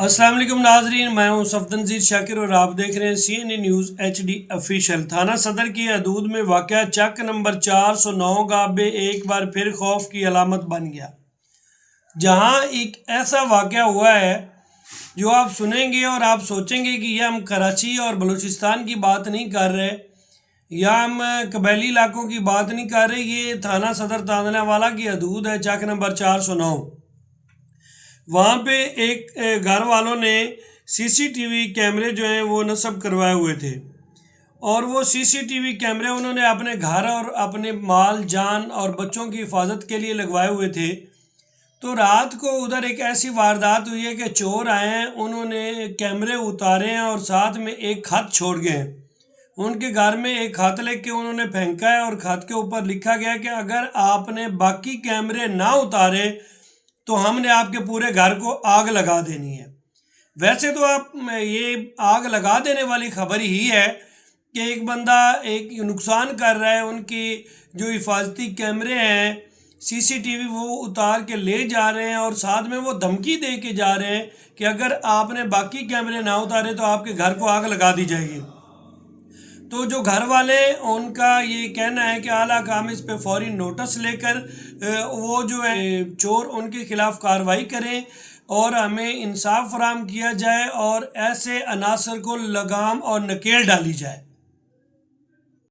السلام علیکم ناظرین، میں ہوں صفدر شاکر اور آپ دیکھ رہے ہیں سی این ای نیوز ایچ ڈی آفیشیل۔ تھانہ صدر کی حدود میں واقع چک نمبر 409 گابے ایک بار پھر خوف کی علامت بن گیا، جہاں ایک ایسا واقعہ ہوا ہے جو آپ سنیں گے اور آپ سوچیں گے کہ یہ ہم کراچی اور بلوچستان کی بات نہیں کر رہے یا ہم قبائلی علاقوں کی بات نہیں کر رہے، یہ تھانہ صدر تانڑاوالا کی حدود ہے، چک نمبر 409۔ وہاں پہ ایک گھر والوں نے سی سی ٹی وی کیمرے جو ہیں وہ نصب کروائے ہوئے تھے، اور وہ سی سی ٹی وی کیمرے انہوں نے اپنے گھر اور اپنے مال جان اور بچوں کی حفاظت کے لیے لگوائے ہوئے تھے۔ تو رات کو ادھر ایک ایسی واردات ہوئی ہے کہ چور آئے ہیں، انہوں نے کیمرے اتارے ہیں اور ساتھ میں ایک خط چھوڑ گئے ہیں۔ ان کے گھر میں ایک خط لکھ کے انہوں نے پھینکا ہے، اور خط کے اوپر لکھا گیا کہ اگر آپ نے باقی کیمرے نہ اتارے تو ہم نے آپ کے پورے گھر کو آگ لگا دینی ہے۔ ویسے تو آپ یہ آگ لگا دینے والی خبر ہی ہے کہ ایک بندہ ایک نقصان کر رہا ہے، ان کی جو حفاظتی کیمرے ہیں سی سی ٹی وی وہ اتار کے لے جا رہے ہیں، اور ساتھ میں وہ دھمکی دے کے جا رہے ہیں کہ اگر آپ نے باقی کیمرے نہ اتارے تو آپ کے گھر کو آگ لگا دی جائے گی۔ تو جو گھر والے ان کا یہ کہنا ہے کہ اعلیٰ حکام اس پہ فوری نوٹس لے کر وہ جو ہے چور ان کے خلاف کارروائی کریں اور ہمیں انصاف فراہم کیا جائے اور ایسے عناصر کو لگام اور نکیل ڈالی جائے۔